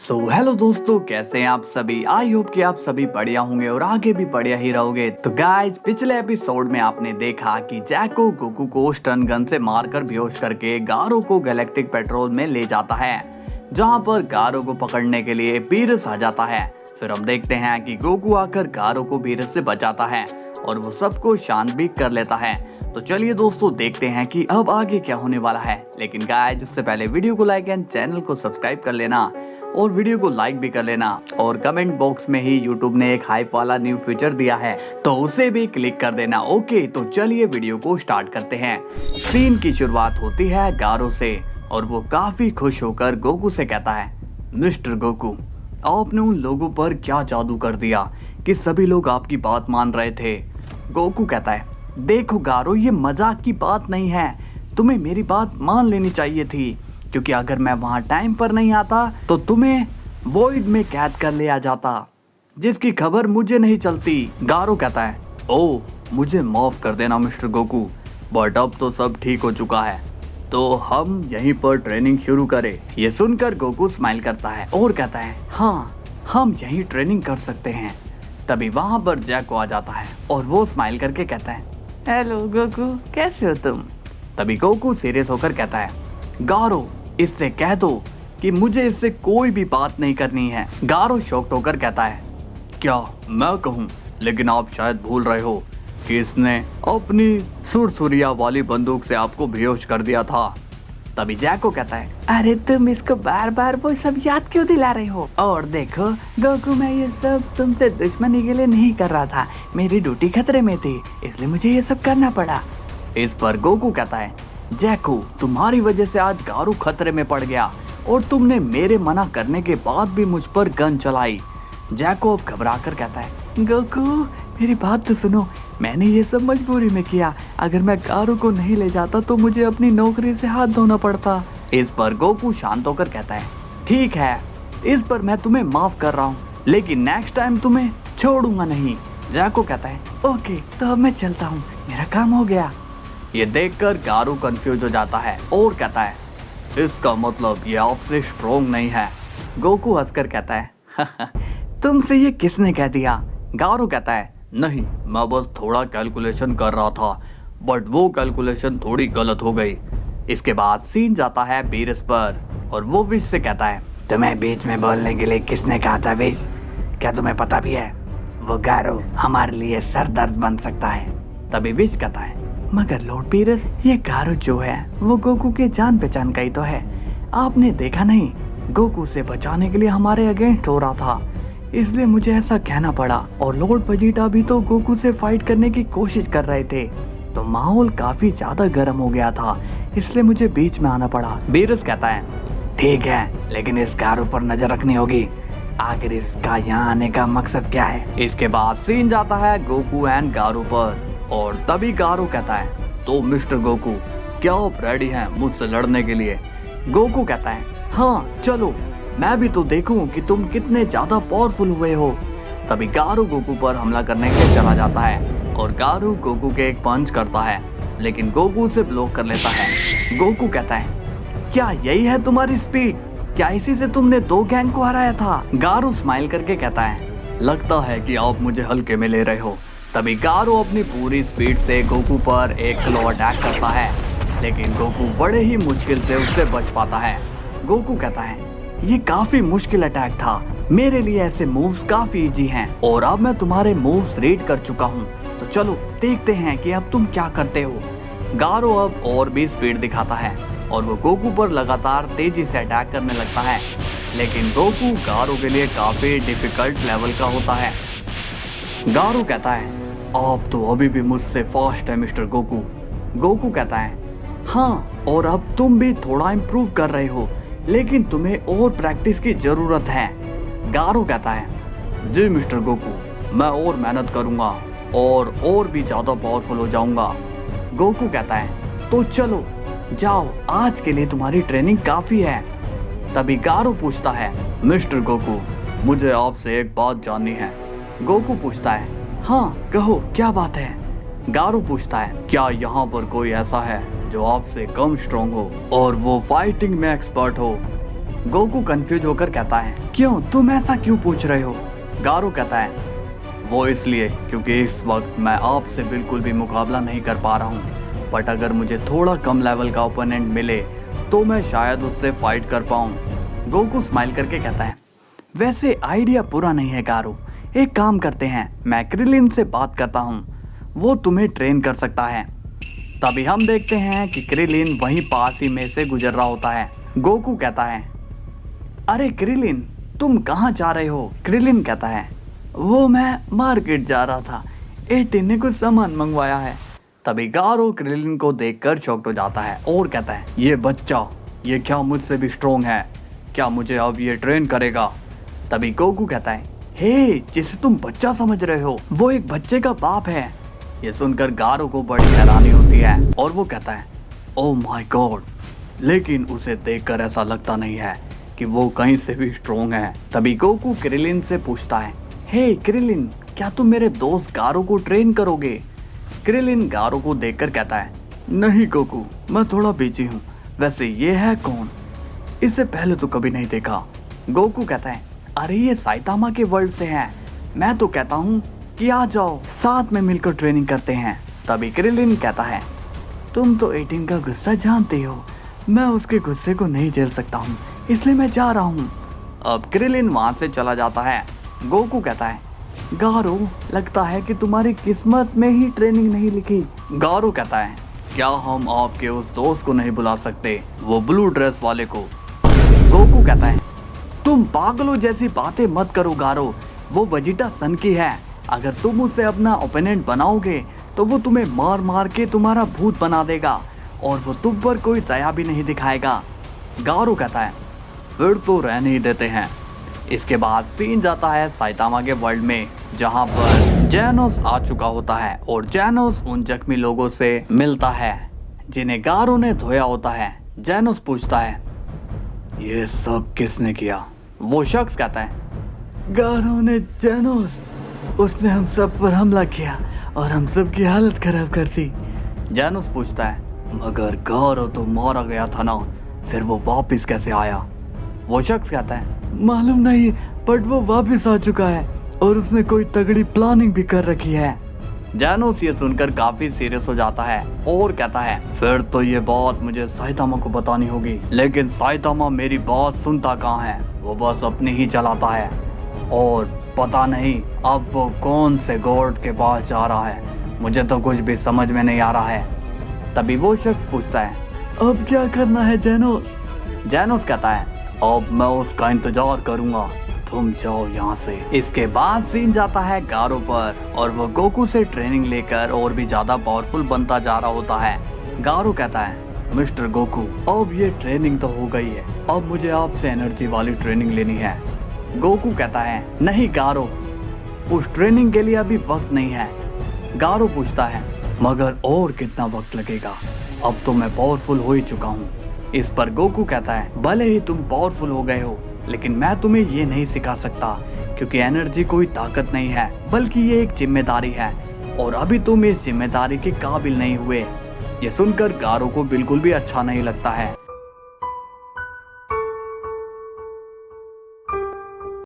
Hello दोस्तों, कैसे हैं आप सभी। आई होप कि आप सभी बढ़िया होंगे और आगे भी बढ़िया ही रहोगे। तो गाइज, पिछले एपिसोड में आपने देखा कि जैको गोकू को स्टन गन से मारकर बेहोश करके गारो को गैलेक्टिक पेट्रोल में ले जाता है, जहां पर गारो को पकड़ने के लिए बीरस आ जाता है। फिर हम देखते हैं कि गोकू आकर गारो को बीरस से बचाता है और वो सबको शांत भी कर लेता है। तो चलिए दोस्तों, देखते हैं कि अब आगे क्या होने वाला है। लेकिन गाइज, उससे पहले वीडियो को लाइक एंड चैनल को सब्सक्राइब कर लेना और वीडियो को लाइक भी कर लेना। और कमेंट बॉक्स में ही यूट्यूब ने एक हाइप वाला न्यू फीचर दिया है, तो उसे भी क्लिक कर देना। ओके, तो चलिए वीडियो को स्टार्ट करते हैं। सीन की शुरुआत होती है गारो से और वो काफी खुश होकर गोकू से कहता है, मिस्टर गोकू, आपने उन लोगों पर क्या जादू कर दिया कि सभी लोग आपकी बात मान रहे थे। गोकू कहता है, देखो गारो, ये मजाक की बात नहीं है, तुम्हें मेरी बात मान लेनी चाहिए थी, क्योंकि अगर मैं वहां टाइम पर नहीं आता तो तुम्हें वॉइड में कैद कर लिया जाता, जिसकी खबर मुझे नहीं चलती। गारो कहता है, ओह, मुझे माफ कर देना मिस्टर गोकू, बट अब तो सब ठीक हो चुका है, तो हम यहीं पर ट्रेनिंग शुरू करें। ये सुनकर गोकू स्माइल करता है और कहता है, हाँ, हम यहीं ट्रेनिंग कर सकते हैं। तभी वहां पर जैको आ जाता है और वो स्माइल करके कहता है, हेलो गोकू, कैसे हो तुम। तभी गोकू सीरियस होकर कहता है, गारो, इससे कह दो कि मुझे इससे कोई भी बात नहीं करनी है। गारो शॉक्ड होकर कहता है, क्या मैं कहूँ, लेकिन आप शायद भूल रहे हो कि इसने अपनी सुरसुरिया वाली बंदूक से आपको बेहोश कर दिया था। तभी जैको कहता है, अरे तुम इसको बार बार वो सब याद क्यों दिला रहे हो। और देखो गोकू, मैं ये सब तुमसे दुश्मनी के लिए नहीं कर रहा था, मेरी ड्यूटी खतरे में थी, इसलिए मुझे ये सब करना पड़ा। इस पर गोकू कहता है, जैको, तुम्हारी वजह से आज गारो खतरे में पड़ गया और तुमने मेरे मना करने के बाद भी मुझ पर गन चलाई। जैको अब घबराकर कहता है, गोकू, मेरी बात तो सुनो, मैंने ये सब मजबूरी में किया, अगर मैं गारो को नहीं ले जाता तो मुझे अपनी नौकरी से हाथ धोना पड़ता। इस पर गोकू शांत होकर कहता है, ठीक है, इस पर मैं तुम्हें माफ कर रहा हूँ, लेकिन नेक्स्ट टाइम तुम्हें छोड़ूंगा नहीं। जैको कहता है, ओके, तो अब मैं चलता हूँ, मेरा काम हो गया। ये देखकर गारो कंफ्यूज हो जाता है और कहता है, इसका मतलब ये आपसे स्ट्रॉन्ग नहीं है। गोकू हंसकर कहता है, तुमसे ये किसने कह दिया। गारो कहता है, नहीं, मैं बस थोड़ा कैलकुलेशन कर रहा था, बट वो कैलकुलेशन थोड़ी गलत हो गई। इसके बाद सीन जाता है बीरस पर और वो विश से कहता है, तुम्हें बीच में बोलने के लिए किसने कहा था विश, क्या तुम्हें पता भी है वो गारो हमारे लिए सरदर्द बन सकता है। तभी विश कहता है, मगर लॉर्ड बीरस, ये गारो जो है वो गोकू के जान पहचान का ही तो है, आपने देखा नहीं, गोकू से बचाने के लिए हमारे अगेंस्ट हो रहा था, इसलिए मुझे ऐसा कहना पड़ा। और लॉर्ड वेजिटा भी तो गोकू से फाइट करने की कोशिश कर रहे थे, तो माहौल काफी ज्यादा गर्म हो गया था, इसलिए मुझे बीच में आना पड़ा। बीरस कहता है, ठीक है, लेकिन इस गारो पर नजर रखनी होगी, आखिर इसका यहाँ आने का मकसद क्या है। इसके बाद सीन जाता है गोकू एंड गारो पर और तभी गारो कहता है, तो मिस्टर गोकू, क्या आप रेडी हैं मुझसे लड़ने के लिए। गोकू कहता है, हाँ चलो, मैं भी तो देखूं कि तुम कितने ज्यादा पावरफुल हुए हो। तभी गारो गोकू पर हमला करने के लिए चला जाता है और गारो गोकू के एक पंच करता है, लेकिन गोकू उसे ब्लॉक कर लेता है। गोकू कहता है, क्या यही है तुम्हारी स्पीड, क्या इसी से तुमने 2 गैंग को हराया था। गारो स्माइल करके कहता है, लगता है कि आप मुझे हल्के में ले रहे हो। तभी गारो अपनी पूरी स्पीड से गोकू पर एक स्लो अटैक करता है, लेकिन गोकू बड़े ही मुश्किल से उससे बच पाता है। गोकू कहता है, ये काफी मुश्किल अटैक था, मेरे लिए ऐसे मूव्स काफी इजी हैं और अब मैं तुम्हारे मूव्स रीड कर चुका हूँ, तो चलो देखते हैं कि अब तुम क्या करते हो। गारो अब और भी स्पीड दिखाता है और वो गोकू पर लगातार तेजी से अटैक करने लगता है, लेकिन गोकू गारो के लिए काफी डिफिकल्ट लेवल का होता है। गारो कहता है, आप तो अभी भी मुझसे फास्ट है मिस्टर गोकू। गोकू कहता है, हाँ, और अब तुम भी थोड़ा इम्प्रूव कर रहे हो, लेकिन तुम्हें और प्रैक्टिस की जरूरत है। गारो कहता है, जी मिस्टर गोकू, मैं और मेहनत करूंगा और भी ज्यादा पावरफुल हो जाऊंगा। गोकू कहता है, तो चलो जाओ, आज के लिए तुम्हारी ट्रेनिंग काफी है। तभी गारो पूछता है, मिस्टर गोकू, मुझे आपसे एक बात जाननी है। गोकू पूछता है, हाँ कहो, क्या बात है। गारो पूछता है, क्या यहाँ पर कोई ऐसा है जो आपसे कम स्ट्रॉन्ग हो और वो फाइटिंग में एक्सपर्ट हो। गोकू कंफ्यूज होकर कहता है, क्यों, तुम ऐसा क्यों पूछ रहे हो? गारो कहता है, वो इसलिए क्योंकि इस वक्त मैं आपसे बिल्कुल भी मुकाबला नहीं कर पा रहा हूँ, बट अगर मुझे थोड़ा कम लेवल का ओपोनेंट मिले तो मैं शायद उससे फाइट कर पाऊँ। गोकू स्माइल करके कहता है, वैसे आइडिया बुरा नहीं है गारो, एक काम करते हैं, मैं क्रिलिन से बात करता हूँ, वो तुम्हें ट्रेन कर सकता है। तभी हम देखते हैं कि क्रिलिन वहीं पास ही में से गुजर रहा होता है। गोकू कहता है, अरे क्रिलिन, तुम कहाँ जा रहे हो? क्रिलिन कहता है, वो मैं मार्केट जा रहा था, 18 ने कुछ सामान मंगवाया है। तभी गारो क्रिलिन को देखकर शॉक्ड हो जाता है और कहता है, ये बच्चा, ये क्या मुझसे भी स्ट्रोंग है? क्या मुझे अब ये ट्रेन करेगा? तभी गोकू कहता है, हे, जिसे तुम बच्चा समझ रहे हो, वो एक बच्चे का बाप है। ये सुनकर गारो को बड़ी हैरानी होती है और वो कहता है, ओह माय गॉड, लेकिन उसे देखकर ऐसा लगता नहीं है कि वो कहीं से भी स्ट्रोंग है। तभी गोकू क्रिलिन से पूछता है, हे क्रिलिन, क्या तुम मेरे दोस्त गारो को ट्रेन करोगे? क्रिलिन गारो को देखकर कहता है, नहीं गोकू, मैं थोड़ा बिजी हूँ। वैसे ये है कौन? इससे पहले तो कभी नहीं देखा। गोकू कहता है, अरे ये साइतामा के वर्ल्ड से है। मैं तो कहता हूँ कि आ जाओ, साथ में मिलकर ट्रेनिंग करते हैं। तभी क्रिलिन कहता है, तुम तो 18 का गुस्सा जानते हो, मैं उसके गुस्से को नहीं झेल सकता हूँ, इसलिए मैं जा रहा हूँ। अब क्रिलिन वहां से चला जाता है। गोकू कहता है, गारो, लगता है कि तुम्हारी किस्मत में ही ट्रेनिंग नहीं लिखी। गारो कहता है, क्या हम आपके उस दोस्त को नहीं बुला सकते, वो ब्लू ड्रेस वाले को? गोकू कहता है, तुम पागलों जैसी बातें मत करो गारो, वो वेजिटा सन की है। अगर तुम उसे अपना ओपोनेंट बनाओगे तो वो तुम्हें मार मार के तुम्हारा भूत बना देगा और वो तुम पर कोई दया भी नहीं दिखाएगा। गारो कहता है, फिर तो रहने ही देते हैं। इसके बाद सीन जाता है साइतामा के वर्ल्ड में, जहां पर जेनोस आ चुका होता है और जेनोस उन जख्मी लोगों से मिलता है जिन्हें गारो ने धोया होता है। जेनोस पूछता है, ये सब किसने किया? वो शख्स कहता है, गारो ने। जेनोस, उसने हम सब पर हमला किया और हम सब की हालत खराब कर दी। जेनोस पूछता है, मगर गारो तो मारा गया था ना, फिर वो वापस कैसे आया? वो शख्स कहता है, मालूम नहीं, बट वो वापस आ चुका है और उसने कोई तगड़ी प्लानिंग भी कर रखी है। जेनोस ये सुनकर काफी सीरियस हो जाता है और कहता है, फिर तो ये बात मुझे साइतामा को बतानी होगी। लेकिन साइतामा मेरी बात सुनता कहाँ है, वो बस अपनी ही चलाता है और पता नहीं अब वो कौन से गॉड के पास जा रहा है, मुझे तो कुछ भी समझ में नहीं आ रहा है। तभी वो शख्स पूछता है, अब क्या करना है जेनोस? जेनोस कहता है, अब मैं उसका इंतजार करूंगा, तुम जाओ यहाँ से। इसके बाद सीन जाता है गारो पर और वो गोकू से ट्रेनिंग लेकर और भी ज्यादा पावरफुल बनता जा रहा होता है। गारो कहता है, मिस्टर गोकू, अब ये ट्रेनिंग तो हो गई है, अब मुझे आपसे एनर्जी वाली ट्रेनिंग लेनी है। गोकू कहता है, नहीं गारो, उस ट्रेनिंग के लिए अभी वक्त नहीं है। गारो पूछता है, मगर और कितना वक्त लगेगा? अब तो मैं पावरफुल हो ही चुका हूँ। इस पर गोकू कहता है, भले ही तुम पावरफुल हो गए हो, लेकिन मैं तुम्हें ये नहीं सिखा सकता, क्योंकि एनर्जी कोई ताकत नहीं है, बल्कि ये एक जिम्मेदारी है और अभी तुम इस जिम्मेदारी के काबिल नहीं हुए। ये सुनकर गारो को बिल्कुल भी अच्छा नहीं लगता है